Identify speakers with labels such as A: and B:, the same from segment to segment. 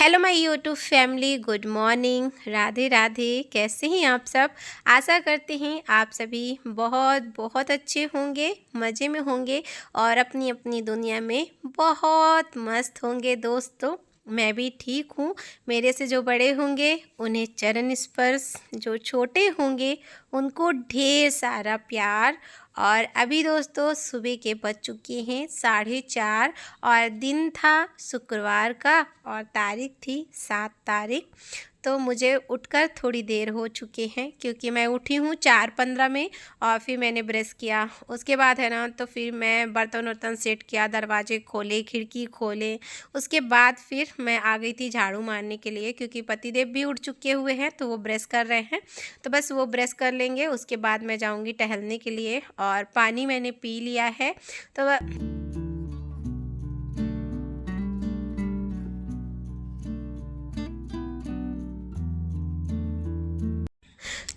A: Hello my YouTube family, good morning, Radhe Radhe. कैसे हैं आप सब? आशा करते हैं आप सभी बहुत बहुत अच्छे होंगे, मज़े में होंगे और अपनी अपनी दुनिया में बहुत मस्त होंगे। दोस्तों, मैं भी ठीक हूँ। मेरे से जो बड़े होंगे उन्हें चरण स्पर्श, जो छोटे होंगे उनको ढेर सारा प्यार। और अभी दोस्तों सुबह के बज चुके हैं 4:30 और दिन था शुक्रवार का और तारीख थी 7 तारीख। तो मुझे उठकर थोड़ी देर हो चुके हैं क्योंकि मैं उठी हूँ 4:15 में और फिर मैंने ब्रश किया। उसके बाद है ना, तो फिर मैं बर्तन वर्तन सेट किया, दरवाजे खोले, खिड़की खोले। उसके बाद फिर मैं आ गई थी झाड़ू मारने के लिए क्योंकि पतिदेव भी उठ चुके हुए हैं तो वो ब्रश कर रहे हैं। तो बस वो ब्रश कर लेंगे, उसके बाद मैं जाऊँगी टहलने के लिए। और पानी मैंने पी लिया है।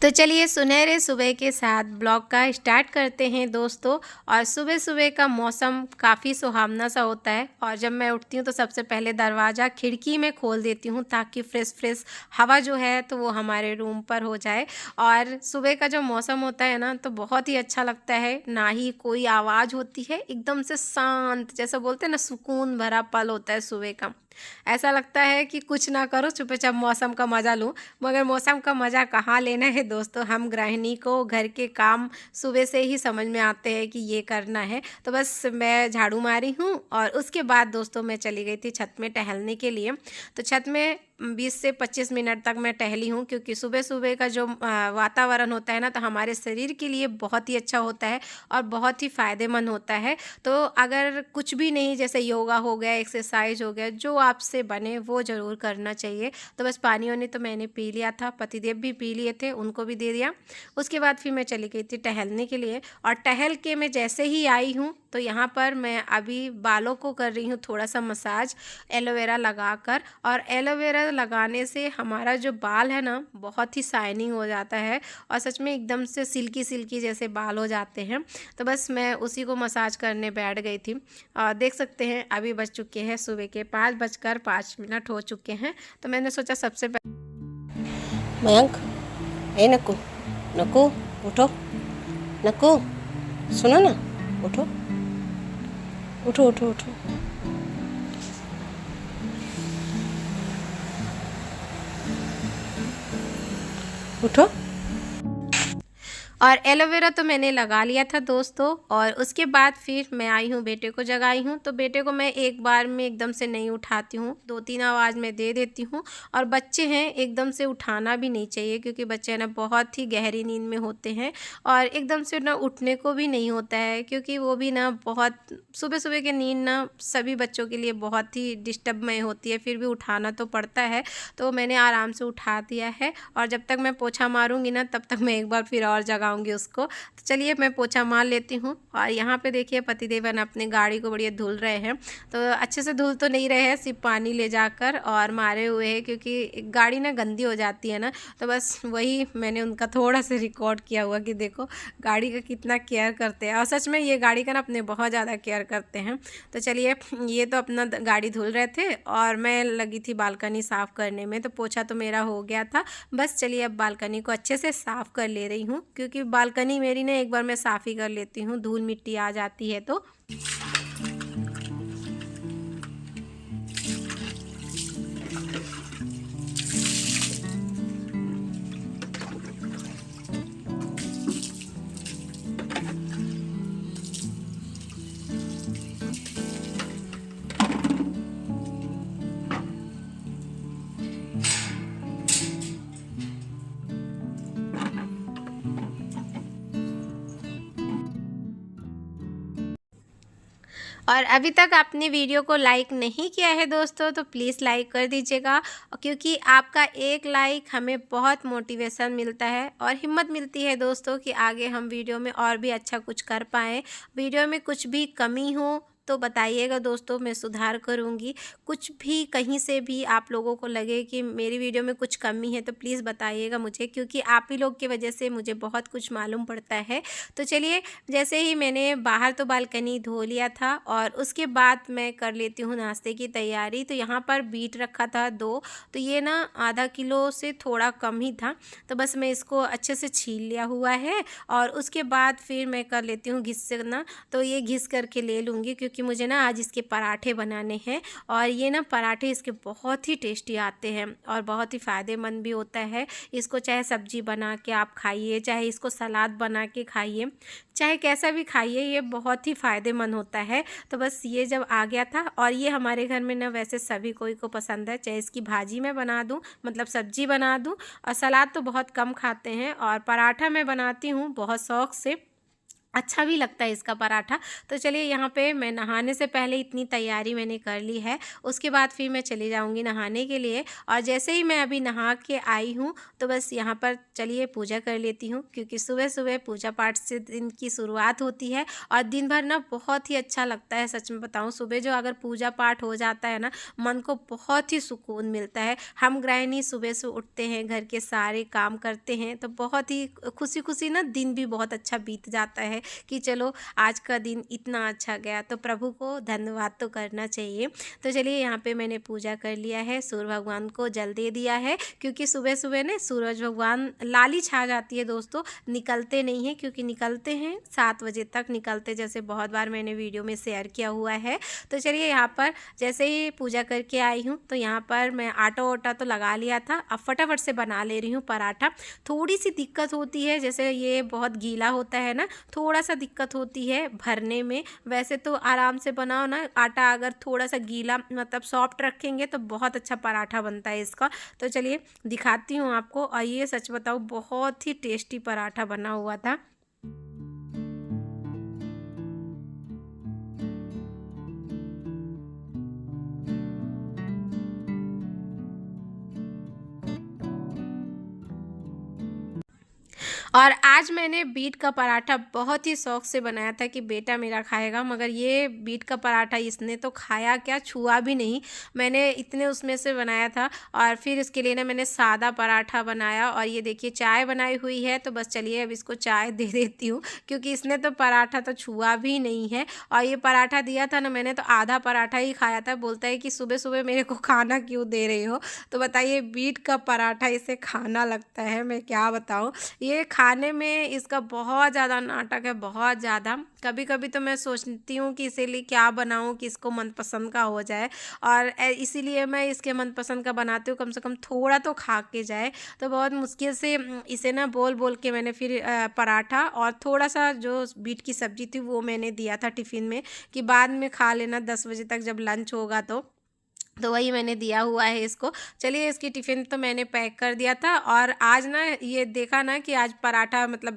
A: तो चलिए सुनहरे सुबह के साथ ब्लॉग का स्टार्ट करते हैं दोस्तों। और सुबह सुबह का मौसम काफ़ी सुहावना सा होता है और जब मैं उठती हूँ तो सबसे पहले दरवाज़ा खिड़की में खोल देती हूँ ताकि फ्रेश फ्रेश हवा जो है तो वो हमारे रूम पर हो जाए। और सुबह का जो मौसम होता है ना तो बहुत ही अच्छा लगता है, ना ही कोई आवाज़ होती है, एकदम से शांत, जैसा बोलते हैं ना सुकून भरा पल होता है सुबह का। ऐसा लगता है कि कुछ ना करो, चुपचाप मौसम का मज़ा लूँ। मगर मौसम का मज़ा कहाँ लेना है दोस्तों, हम गृहिणी को घर के काम सुबह से ही समझ में आते हैं कि ये करना है। तो बस मैं झाड़ू मारी हूँ और उसके बाद दोस्तों मैं चली गई थी छत में टहलने के लिए। तो छत में 20 से 25 मिनट तक मैं टहली हूँ क्योंकि सुबह सुबह का जो वातावरण होता है ना तो हमारे शरीर के लिए बहुत ही अच्छा होता है और बहुत ही फ़ायदेमंद होता है। तो अगर कुछ भी नहीं, जैसे योगा हो गया, एक्सरसाइज हो गया, जो आपसे बने वो ज़रूर करना चाहिए। तो बस पानी वानी तो मैंने पी लिया था, पतिदेव भी पी लिए थे, उनको भी दे दिया। उसके बाद फिर मैं चली गई थी टहलने के लिए। और टहल के मैं जैसे ही आई हूँ तो यहाँ पर मैं अभी बालों को कर रही हूँ थोड़ा सा मसाज एलोवेरा लगाकर। और एलोवेरा लगाने से हमारा जो बाल है ना बहुत ही शाइनिंग हो जाता है और सच में एकदम से सिल्की सिल्की जैसे बाल हो जाते हैं। तो बस मैं उसी को मसाज करने बैठ गई थी। और देख सकते हैं अभी बज चुके हैं सुबह के 5:05 हो चुके हैं। तो मैंने सोचा सबसे
B: मयंक, ए नक्कू, नक्कू उठो, नक्कू सुनो ना, उठो उठो उठो उठो। उठो।
A: और एलोवेरा तो मैंने लगा लिया था दोस्तों। और उसके बाद फिर मैं आई हूँ, बेटे को जगाई हूँ। तो बेटे को मैं एक बार में एकदम से नहीं उठाती हूँ, 2-3 आवाज़ में दे देती हूँ। और बच्चे हैं, एकदम से उठाना भी नहीं चाहिए क्योंकि बच्चे ना बहुत ही गहरी नींद में होते हैं और एकदम से ना उठने को भी नहीं होता है क्योंकि वो भी ना बहुत सुबह सुबह की नींद ना सभी बच्चों के लिए बहुत ही डिस्टर्बमय होती है, फिर भी उठाना तो पड़ता है। तो मैंने आराम से उठा दिया है और जब तक मैं पोछा मारूंगी ना तब तक मैं एक बार फिर और जगाऊंगी उसको। तो चलिए मैं पोछा मार लेती हूँ। और यहाँ पे देखिए पतिदेवन अपनी गाड़ी को बढ़िया धुल रहे हैं। तो अच्छे से धुल तो नहीं रहे हैं, सिर्फ पानी ले जाकर और मारे हुए हैं क्योंकि गाड़ी ना गंदी हो जाती है ना। तो बस वही मैंने उनका थोड़ा सा रिकॉर्ड किया हुआ कि देखो गाड़ी का कितना केयर करते हैं। और सच में ये गाड़ी का ना अपने बहुत ज़्यादा केयर करते हैं। तो चलिए, ये तो अपना गाड़ी धुल रहे थे और मैं लगी थी बालकनी साफ़ करने में। तो पोछा तो मेरा हो गया था। बस चलिए अब बालकनी को अच्छे से साफ़ कर ले रही हूँ क्योंकि बालकनी मेरी ना एक बार मैं साफ़ ही कर लेती हूँ, धूल मिट्टी आ जाती है तो। और अभी तक आपने वीडियो को लाइक नहीं किया है दोस्तों तो प्लीज़ लाइक कर दीजिएगा क्योंकि आपका एक लाइक हमें बहुत मोटिवेशन मिलता है और हिम्मत मिलती है दोस्तों कि आगे हम वीडियो में और भी अच्छा कुछ कर पाएँ। वीडियो में कुछ भी कमी हो तो बताइएगा दोस्तों, मैं सुधार करूँगी। कुछ भी कहीं से भी आप लोगों को लगे कि मेरी वीडियो में कुछ कमी है तो प्लीज़ बताइएगा मुझे, क्योंकि आप ही लोग की वजह से मुझे बहुत कुछ मालूम पड़ता है। तो चलिए, जैसे ही मैंने बाहर तो बालकनी धो लिया था और उसके बाद मैं कर लेती हूँ नाश्ते की तैयारी। तो यहाँ पर बीट रखा था 2, तो ये ना आधा किलो से थोड़ा कम ही था, तो बस मैं इसको अच्छे से छील लिया हुआ है और उसके बाद फिर मैं कर लेती हूँ घिसना। तो ये घिस करके ले लूँगी, क्योंकि मुझे ना आज इसके पराठे बनाने हैं और ये ना पराठे इसके बहुत ही टेस्टी आते हैं और बहुत ही फ़ायदेमंद भी होता है। इसको चाहे सब्जी बना के आप खाइए, चाहे इसको सलाद बना के खाइए, चाहे कैसा भी खाइए, ये बहुत ही फ़ायदेमंद होता है। तो बस ये जब आ गया था, और ये हमारे घर में ना वैसे सभी कोई को पसंद है, चाहे इसकी भाजी मैं बना दूँ, मतलब सब्जी बना दूँ, और सलाद तो बहुत कम खाते हैं, और पराठा मैं बनाती हूँ बहुत शौक़ से, अच्छा भी लगता है इसका पराठा। तो चलिए, यहाँ पे मैं नहाने से पहले इतनी तैयारी मैंने कर ली है, उसके बाद फिर मैं चली जाऊँगी नहाने के लिए। और जैसे ही मैं अभी नहा के आई हूँ तो बस यहाँ पर चलिए पूजा कर लेती हूँ, क्योंकि सुबह सुबह पूजा पाठ से दिन की शुरुआत होती है और दिन भर ना बहुत ही अच्छा लगता है। सच में बताऊँ, सुबह जो अगर पूजा पाठ हो जाता है ना, मन को बहुत ही सुकून मिलता है। हम गृहिणी सुबह से उठते हैं, घर के सारे काम करते हैं, तो बहुत ही खुशी खुशी ना दिन भी बहुत अच्छा बीत जाता है कि चलो आज का दिन इतना अच्छा गया, तो प्रभु को धन्यवाद तो करना चाहिए। तो चलिए, यहाँ पे मैंने पूजा कर लिया है, सूर्य भगवान को जल दे दिया है, क्योंकि सुबह सुबह ना सूरज भगवान लाली छा जाती है दोस्तों, निकलते नहीं हैं, क्योंकि निकलते हैं 7 बजे तक निकलते, जैसे बहुत बार मैंने वीडियो में शेयर किया हुआ है। तो चलिए, यहाँ पर जैसे ही पूजा करके आई हूँ तो यहाँ पर मैं आटा वाटा तो लगा लिया था, अब फटाफट से बना ले रही हूँ पराठा। थोड़ी सी दिक्कत होती है, जैसे ये बहुत गीला होता है ना, थोड़ा सा दिक्कत होती है भरने में। वैसे तो आराम से बनाओ ना, आटा अगर थोड़ा सा गीला मतलब सॉफ्ट रखेंगे तो बहुत अच्छा पराठा बनता है इसका। तो चलिए दिखाती हूँ आपको, और ये सच बताऊँ बहुत ही टेस्टी पराठा बना हुआ था। और आज मैंने बीट का पराठा बहुत ही शौक़ से बनाया था कि बेटा मेरा खाएगा, मगर ये बीट का पराठा इसने तो खाया क्या, छुआ भी नहीं। मैंने इतने उसमें से बनाया था, और फिर इसके लिए ना मैंने सादा पराठा बनाया। और ये देखिए चाय बनाई हुई है, तो बस चलिए अब इसको चाय दे देती हूँ, क्योंकि इसने तो पराठा तो छुआ भी नहीं है। और ये पराठा दिया था ना मैंने, तो आधा पराठा ही खाया था। बोलता है कि सुबह सुबह मेरे को खाना क्यों दे रही हो। तो बताइए, बीट का पराठा इसे खाना लगता है, मैं क्या बताऊँ। ये खाने में इसका बहुत ज़्यादा नाटक है, बहुत ज़्यादा। कभी कभी तो मैं सोचती हूँ कि इसीलिए क्या बनाऊँ कि इसको मनपसंद का हो जाए, और इसीलिए मैं इसके मनपसंद का बनाती हूँ, कम से कम थोड़ा तो खा के जाए। तो बहुत मुश्किल से इसे ना बोल बोल के मैंने फिर पराठा और थोड़ा सा जो बीट की सब्ज़ी थी वो मैंने दिया था टिफ़िन में, कि बाद में खा लेना 10 बजे तक जब लंच होगा तो वही मैंने दिया हुआ है इसको। चलिए, इसकी टिफ़िन तो मैंने पैक कर दिया था, और आज ना ये देखा ना कि आज पराठा मतलब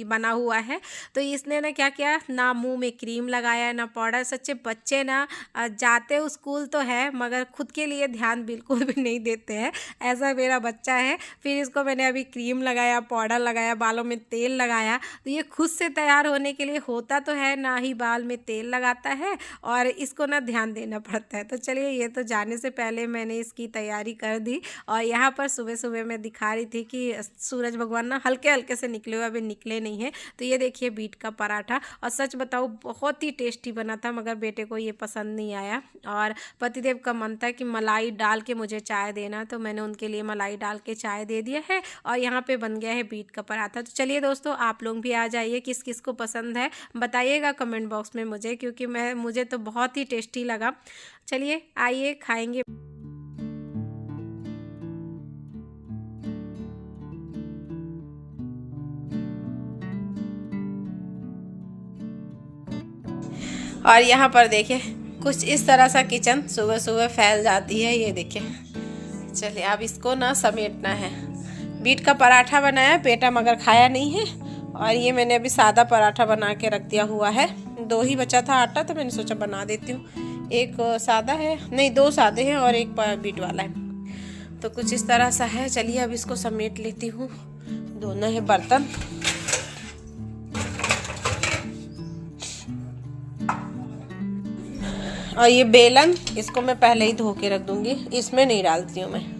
A: बना हुआ है, तो इसने ना क्या किया, ना मुंह में क्रीम लगाया ना पाउडर। सच्चे बच्चे ना जाते स्कूल तो है, मगर खुद के लिए ध्यान बिल्कुल भी नहीं देते हैं, ऐसा मेरा बच्चा है। फिर इसको मैंने अभी क्रीम लगाया, पाउडर लगाया, बालों में तेल लगाया। तो ये खुद से तैयार होने के लिए होता तो है ना ही बाल में तेल लगाता है, और इसको ना ध्यान देना पड़ता है। तो चलिए, ये तो जाने से पहले मैंने इसकी तैयारी कर दी। और यहाँ पर सुबह सुबह मैं दिखा रही थी कि सूरज भगवान ना हल्के हल्के से निकले हुए, अभी निकले नहीं हैं। तो ये देखिए बीट का पराठा, और सच बताऊँ बहुत ही टेस्टी बना था, मगर बेटे को ये पसंद नहीं आया। और पतिदेव का मन था कि मलाई डाल के मुझे चाय देना, तो मैंने उनके लिए मलाई डाल के चाय दे दिया है, और यहाँ पे बन गया है बीट का पराठा। तो चलिए दोस्तों, आप लोग भी आ जाइए, किस किस को पसंद है बताइएगा कमेंट बॉक्स में मुझे, क्योंकि मुझे तो बहुत ही टेस्टी लगा। चलिए आइए खाएंगे। और यहाँ पर देखिए कुछ इस तरह सा किचन सुबह सुबह फैल जाती है, ये देखिए। चलिए अब इसको ना समेटना है। बीट का पराठा बनाया बेटा, मगर खाया नहीं है। और ये मैंने अभी सादा पराठा बना के रख दिया हुआ है, 2 ही बचा था आटा, तो मैंने सोचा बना देती हूँ। एक सादा है, नहीं 2 सादे हैं और एक बीट वाला है। तो कुछ इस तरह सा है। चलिए अब इसको समेट लेती हूँ। दोनों है बर्तन।
B: और ये बेलन, इसको मैं पहले ही धो के रख दूंगी, इसमें नहीं डालती हूँ मैं।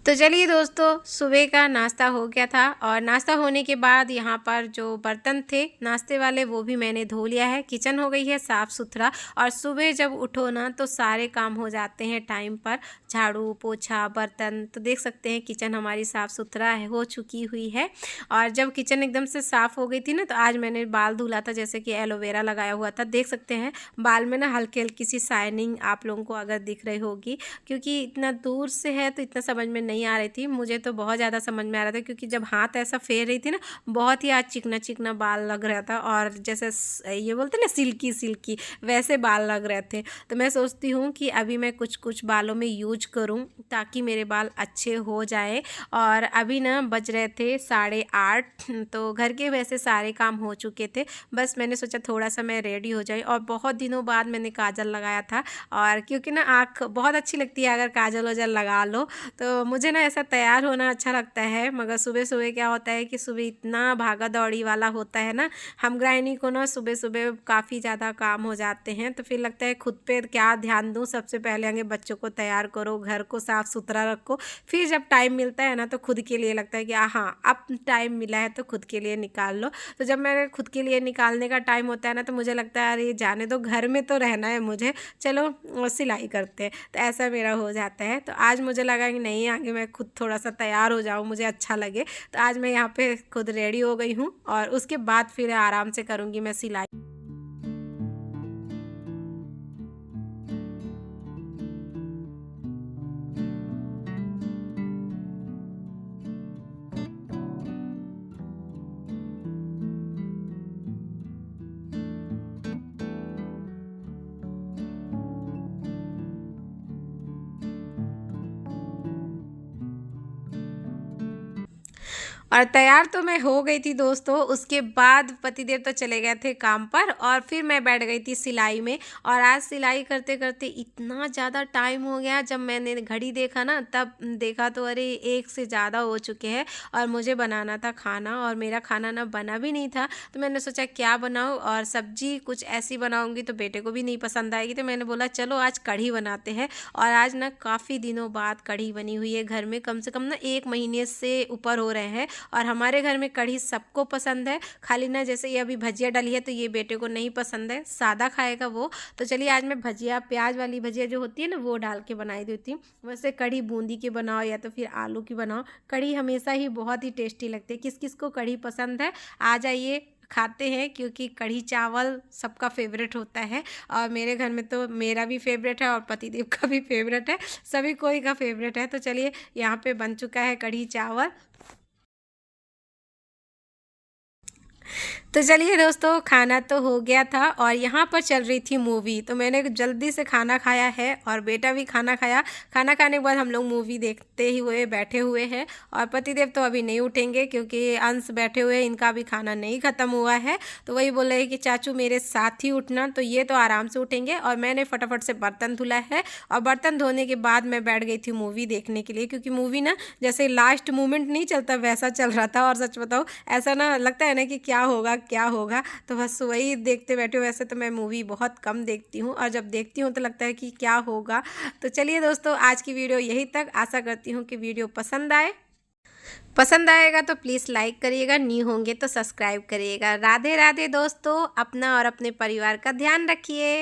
A: तो चलिए दोस्तों, सुबह का नाश्ता हो गया था और नाश्ता होने के बाद यहाँ पर जो बर्तन थे नाश्ते वाले वो भी मैंने धो लिया है। किचन हो गई है साफ़ सुथरा। और सुबह जब उठो ना तो सारे काम हो जाते हैं टाइम पर, झाड़ू पोछा बर्तन। तो देख सकते हैं किचन हमारी साफ़ सुथरा है, हो चुकी हुई है। और जब किचन एकदम से साफ़ हो गई थी ना तो आज मैंने बाल धुला था, जैसे कि एलोवेरा लगाया हुआ था। देख सकते हैं बाल में ना हल्की हल्की सी शाइनिंग आप लोगों को अगर दिख रही होगी, क्योंकि इतना दूर से है तो इतना समझ में नहीं आ रही थी। मुझे तो बहुत ज़्यादा समझ में आ रहा था, क्योंकि जब हाथ ऐसा फेर रही थी ना बहुत ही आज चिकना चिकना बाल लग रहा था, और जैसे ये बोलते ना सिल्की सिल्की, वैसे बाल लग रहे थे। तो मैं सोचती हूँ कि अभी मैं कुछ कुछ बालों में यूज करूँ ताकि मेरे बाल अच्छे हो जाए। और अभी ना बज रहे थे 8:30, तो घर के वैसे सारे काम हो चुके थे। बस मैंने सोचा थोड़ा सा मैं रेडी हो जाए, और बहुत दिनों बाद मैंने काजल लगाया था। और क्योंकि ना आँख बहुत अच्छी लगती है अगर काजल वाजल लगा लो, तो मुझे ना ऐसा तैयार होना अच्छा लगता है। मगर सुबह सुबह क्या होता है कि सुबह इतना भागा दौड़ी वाला होता है ना, हम गृहिणी को ना सुबह सुबह काफ़ी ज़्यादा काम हो जाते हैं। तो फिर लगता है खुद पे क्या ध्यान दूँ, सबसे पहले आगे बच्चों को तैयार करो, घर को साफ़ सुथरा रखो। फिर जब टाइम मिलता है ना तो खुद के लिए लगता है कि हाँ अब टाइम मिला है तो खुद के लिए निकाल लो। तो जब मेरे खुद के लिए निकालने का टाइम होता है ना तो मुझे लगता है अरे जाने दो, घर में तो रहना है मुझे, चलो सिलाई करते हैं। तो ऐसा मेरा हो जाता है। तो आज मुझे लगा कि नहीं, आगे मैं खुद थोड़ा सा तैयार हो जाऊँ, मुझे अच्छा लगे। तो आज मैं यहाँ पे खुद रेडी हो गई हूँ, और उसके बाद फिर आराम से करूँगी मैं सिलाई। और तैयार तो मैं हो गई थी दोस्तों। उसके बाद पतिदेव तो चले गए थे काम पर, और फिर मैं बैठ गई थी सिलाई में। और आज सिलाई करते करते इतना ज़्यादा टाइम हो गया, जब मैंने घड़ी देखा ना तब देखा तो अरे 1 से ज़्यादा हो चुके हैं। और मुझे बनाना था खाना, और मेरा खाना ना बना भी नहीं था। तो मैंने सोचा क्या बनाऊँ, और सब्जी कुछ ऐसी बनाऊँगी तो बेटे को भी नहीं पसंद आएगी। तो मैंने बोला चलो आज कढ़ी बनाते हैं। और आज ना काफ़ी दिनों बाद कढ़ी बनी हुई है घर में, कम से कम ना 1 महीने से ऊपर हो रहे हैं। और हमारे घर में कढ़ी सबको पसंद है। खाली ना जैसे ये अभी भजिया डली है तो ये बेटे को नहीं पसंद है, सादा खाएगा वो। तो चलिए आज मैं भजिया, प्याज वाली भजिया जो होती है ना वो डाल के बनाई देती हूँ। वैसे कढ़ी बूंदी की बनाओ या तो फिर आलू की बनाओ, कढ़ी हमेशा ही बहुत ही टेस्टी लगती है। किस किस को कढ़ी पसंद है आ जाइए, खाते हैं, क्योंकि कढ़ी चावल सबका फेवरेट होता है। और मेरे घर में तो मेरा भी फेवरेट है और पतिदेव का भी फेवरेट है, सभी कोई का फेवरेट है। तो चलिए यहाँ पे बन चुका है कढ़ी चावल। तो चलिए दोस्तों, खाना तो हो गया था और यहाँ पर चल रही थी मूवी। तो मैंने जल्दी से खाना खाया है और बेटा भी खाना खाया। खाना खाने के बाद हम लोग मूवी देखते ही हुए बैठे हुए हैं। और पतिदेव तो अभी नहीं उठेंगे, क्योंकि अंश बैठे हुए हैं, इनका भी खाना नहीं ख़त्म हुआ है। तो वही बोल रहे हैं कि चाचू मेरे साथ ही उठना। तो ये तो आराम से उठेंगे। और मैंने फटाफट से बर्तन धुला है, और बर्तन धोने के बाद मैं बैठ गई थी मूवी देखने के लिए। क्योंकि मूवी ना जैसे लास्ट मोमेंट नहीं चलता वैसा चल रहा था। और सच बताओ ऐसा ना लगता है ना कि क्या होगा क्या होगा, तो बस वही देखते बैठे हो। वैसे तो मैं मूवी बहुत कम देखती हूँ, और जब देखती हूँ तो लगता है कि क्या होगा। तो चलिए दोस्तों, आज की वीडियो यहीं तक। आशा करती हूँ कि वीडियो पसंद आएगा तो प्लीज़ लाइक करिएगा, न्यू होंगे तो सब्सक्राइब करिएगा। राधे राधे दोस्तों, अपना और अपने परिवार का ध्यान रखिए।